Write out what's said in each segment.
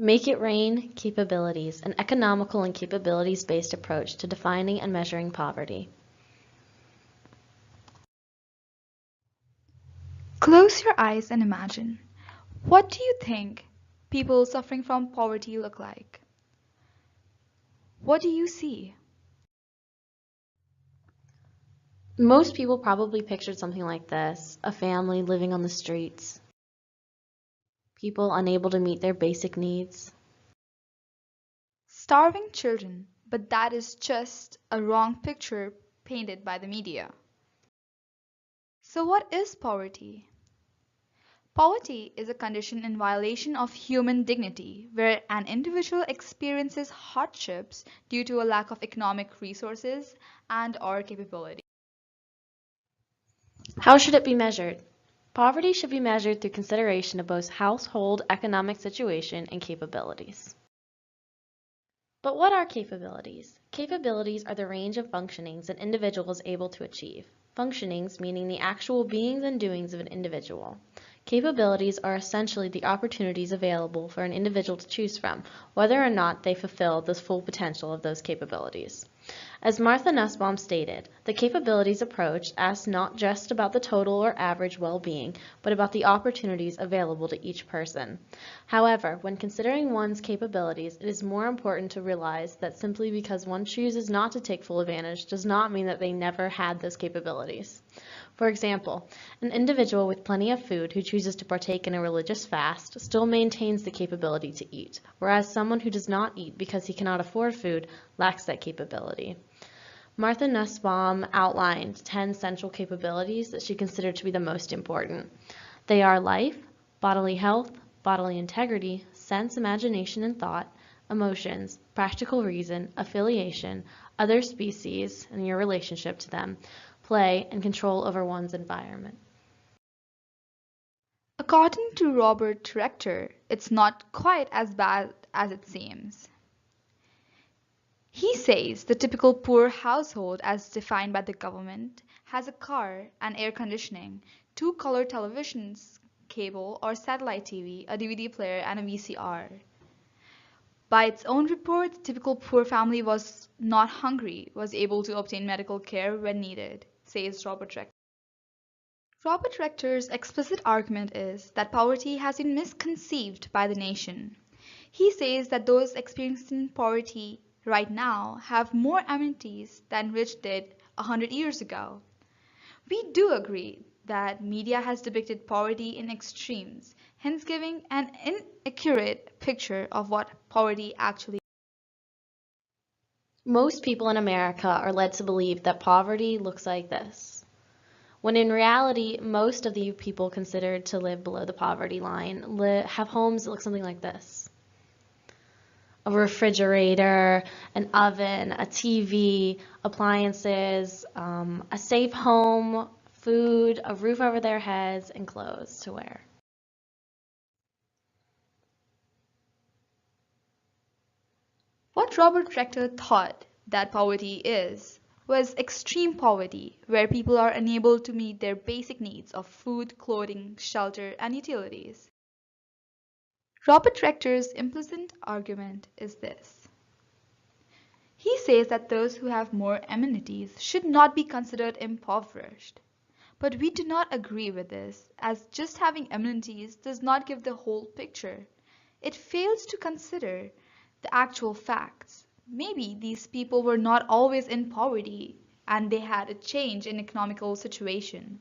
Make it rain capabilities, an economical and capabilities-based approach to defining and measuring poverty. Close your eyes and imagine. What do you think people suffering from poverty look like? What do you see? Most people probably pictured something like this: a family living on the streets, people unable to meet their basic needs. Starving children, but that is just a wrong picture painted by the media. So, what is poverty? Poverty is a condition in violation of human dignity where an individual experiences hardships due to a lack of economic resources and/or capability. How should it be measured? Poverty should be measured through consideration of both household economic situation and capabilities. But what are capabilities? Capabilities are the range of functionings an individual is able to achieve. Functionings meaning the actual beings and doings of an individual. Capabilities are essentially the opportunities available for an individual to choose from, whether or not they fulfill the full potential of those capabilities. As Martha Nussbaum stated, the capabilities approach asks not just about the total or average well-being, but about the opportunities available to each person. However, when considering one's capabilities, it is more important to realize that simply because one chooses not to take full advantage does not mean that they never had those capabilities. For example, an individual with plenty of food who chooses to partake in a religious fast still maintains the capability to eat, whereas someone who does not eat because he cannot afford food lacks that capability. Martha Nussbaum outlined 10 central capabilities that she considered to be the most important. They are life, bodily health, bodily integrity, sense, imagination, and thought, emotions, practical reason, affiliation, other species and your relationship to them, play, and control over one's environment. According to Robert Rector, it's not quite as bad as it seems. He says the typical poor household, as defined by the government, has a car and air conditioning, two color televisions, cable or satellite TV, a DVD player, and a VCR. By its own report, the typical poor family was not hungry, was able to obtain medical care when needed, says Robert Rector. Robert Rector's explicit argument is that poverty has been misconceived by the nation. He says that those experiencing poverty right now have more amenities than rich did 100 years ago. We do agree that media has depicted poverty in extremes, hence giving an inaccurate picture of what poverty actually is. Most people in America are led to believe that poverty looks like this, when in reality, most of the people considered to live below the poverty line have homes that look something like this: a refrigerator, an oven, a TV, appliances, a safe home, food, a roof over their heads, and clothes to wear. What Robert Rector thought that poverty is was extreme poverty, where people are unable to meet their basic needs of food, clothing, shelter, and utilities. Robert Rector's implicit argument is this. He says that those who have more amenities should not be considered impoverished. But we do not agree with this, as just having amenities does not give the whole picture. It fails to consider the actual facts. Maybe these people were not always in poverty and they had a change in economical situation.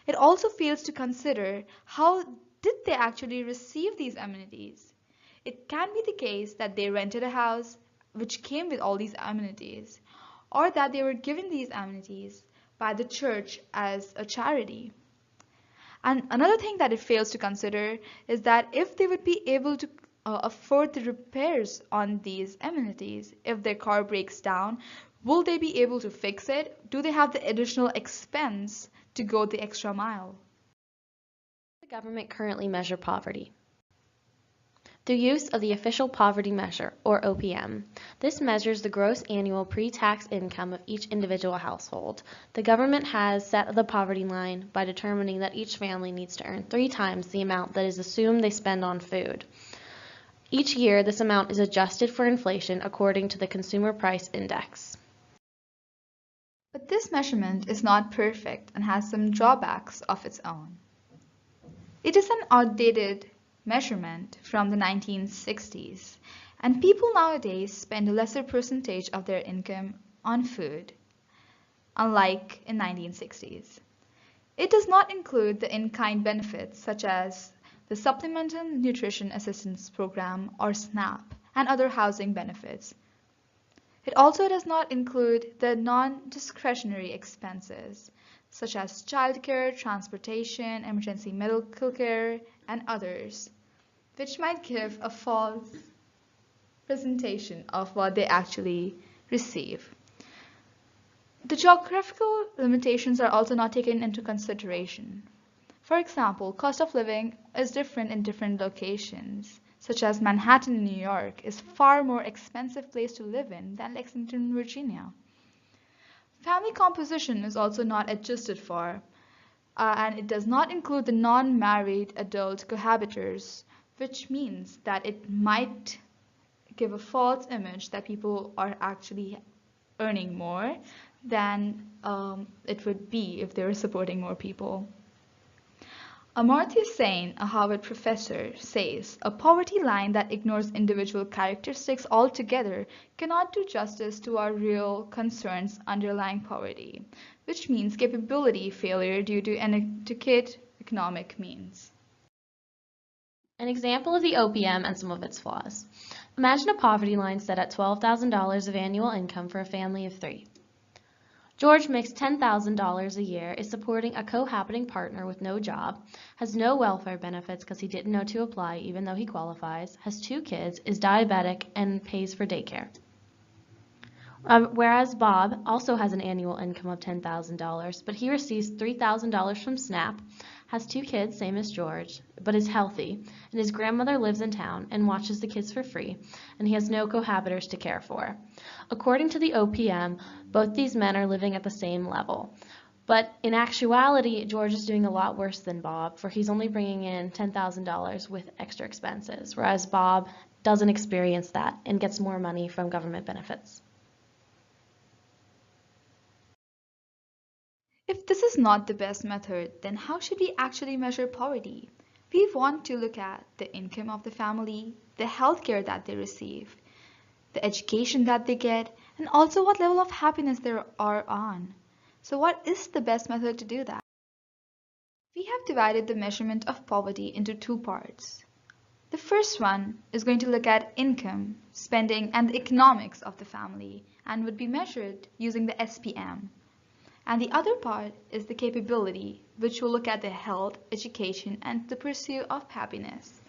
It also fails to consider how did they actually receive these amenities. It can be the case that they rented a house which came with all these amenities, or that they were given these amenities by the church as a charity. And another thing that it fails to consider is that if they would be able to afford the repairs on these amenities, if their car breaks down, will they be able to fix it? Do they have the additional expense to go the extra mile? The government currently measure poverty through use of the official poverty measure, or OPM. This measures the gross annual pre-tax income of each individual household. The government has set the poverty line by determining that each family needs to earn 3 times the amount that is assumed they spend on food. Each year, this amount is adjusted for inflation according to the Consumer Price Index. But this measurement is not perfect and has some drawbacks of its own. It is an outdated measurement from the 1960s, and people nowadays spend a lesser percentage of their income on food, unlike in 1960s. It does not include the in-kind benefits such as the Supplemental Nutrition Assistance Program or SNAP and other housing benefits. It also does not include the non-discretionary expenses such as childcare, transportation, emergency medical care, and others, which might give a false presentation of what they actually receive. The geographical limitations are also not taken into consideration. For example, cost of living is different in different locations, such as Manhattan in New York is far more expensive place to live in than Lexington, Virginia. Family composition is also not adjusted for, and it does not include the non-married adult cohabitors, which means that it might give a false image that people are actually earning more than it would be if they were supporting more people. Amartya Sen, a Harvard professor, says a poverty line that ignores individual characteristics altogether cannot do justice to our real concerns underlying poverty, which means capability failure due to inadequate economic means. An example of the OPM and some of its flaws. Imagine a poverty line set at $12,000 of annual income for a family of 3. George makes $10,000 a year, is supporting a cohabiting partner with no job, has no welfare benefits because he didn't know to apply even though he qualifies, has 2 kids, is diabetic, and pays for daycare. Whereas Bob also has an annual income of $10,000, but he receives $3,000 from SNAP, has 2 kids, same as George, but is healthy, and his grandmother lives in town and watches the kids for free, and he has no cohabitors to care for. According to the OPM, both these men are living at the same level. But in actuality, George is doing a lot worse than Bob, for he's only bringing in $10,000 with extra expenses, whereas Bob doesn't experience that and gets more money from government benefits. If this is not the best method, then how should we actually measure poverty? We want to look at the income of the family, the healthcare that they receive, the education that they get, and also what level of happiness they are on. So what is the best method to do that? We have divided the measurement of poverty into 2 parts. The first one is going to look at income, spending, and the economics of the family and would be measured using the SPM. And the other part is the capability, which will look at the health, education, and the pursuit of happiness.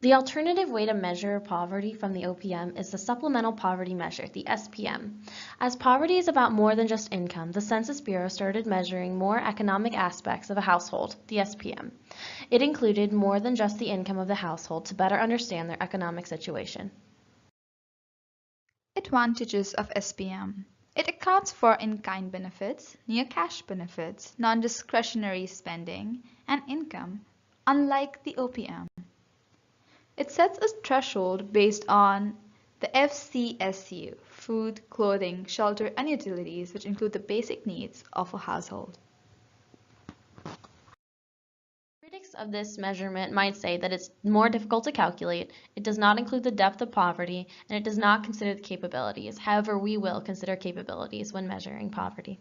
The alternative way to measure poverty from the OPM is the Supplemental Poverty Measure, the SPM. As poverty is about more than just income, the Census Bureau started measuring more economic aspects of a household, the SPM. It included more than just the income of the household to better understand their economic situation. Advantages of SPM. It accounts for in-kind benefits, near-cash benefits, non-discretionary spending, and income, unlike the OPM. It sets a threshold based on the FCSU, food, clothing, shelter, and utilities, which include the basic needs of a household. Critics of this measurement might say that it's more difficult to calculate, it does not include the depth of poverty, and it does not consider the capabilities. However, we will consider capabilities when measuring poverty.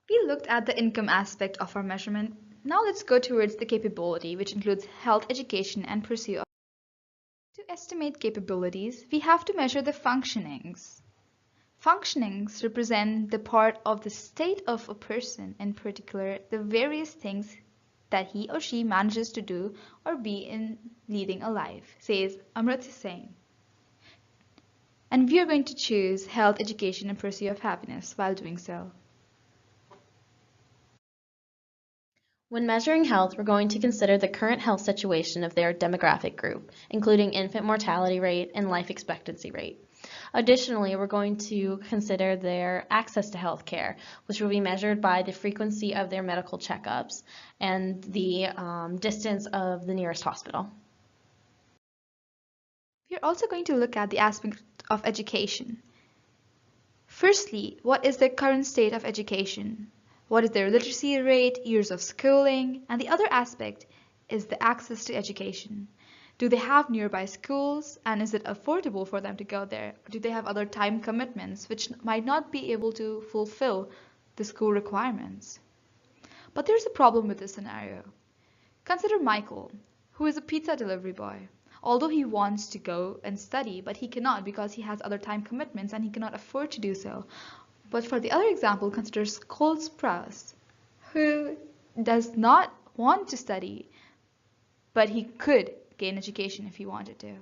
We looked at the income aspect of our measurement. Now let's go towards the capability, which includes health, education, and pursuit of. To estimate capabilities, we have to measure the functionings. Functionings represent the part of the state of a person, in particular, the various things that he or she manages to do or be in leading a life, says Amartya Sen. And we are going to choose health, education, and pursuit of happiness while doing so. When measuring health, we're going to consider the current health situation of their demographic group, including infant mortality rate and life expectancy rate. Additionally, we're going to consider their access to health care, which will be measured by the frequency of their medical checkups and the distance of the nearest hospital. We are also going to look at the aspect of education. Firstly, what is their current state of education? What is their literacy rate, years of schooling? And the other aspect is the access to education. Do they have nearby schools, and is it affordable for them to go there? Or do they have other time commitments which might not be able to fulfill the school requirements? But there's a problem with this scenario. Consider Michael, who is a pizza delivery boy. Although he wants to go and study, but he cannot because he has other time commitments and he cannot afford to do so. But for the other example, consider Cole Sprouse, who does not want to study, but he could gain education if he wanted to.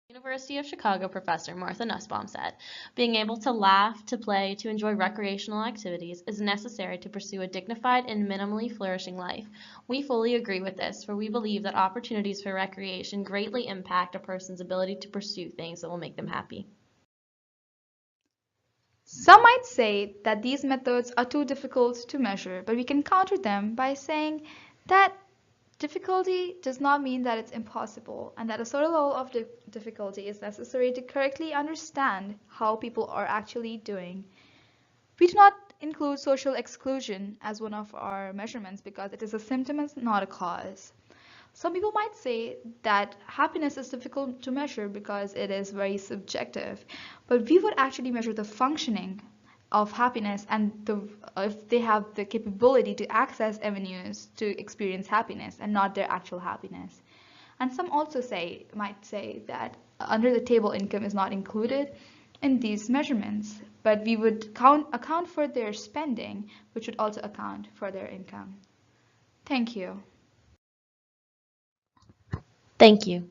University of Chicago professor Martha Nussbaum said, "Being able to laugh, to play, to enjoy recreational activities is necessary to pursue a dignified and minimally flourishing life." We fully agree with this, for we believe that opportunities for recreation greatly impact a person's ability to pursue things that will make them happy. Some might say that these methods are too difficult to measure, but we can counter them by saying that difficulty does not mean that it's impossible, and that a certain level of difficulty is necessary to correctly understand how people are actually doing. We do not include social exclusion as one of our measurements because it is a symptom and not a cause. Some people might say that happiness is difficult to measure because it is very subjective, but we would actually measure the functioning of happiness and if they have the capability to access avenues to experience happiness and not their actual happiness. And some also might say that under the table income is not included in these measurements, but we would account for their spending, which would also account for their income. Thank you. Thank you.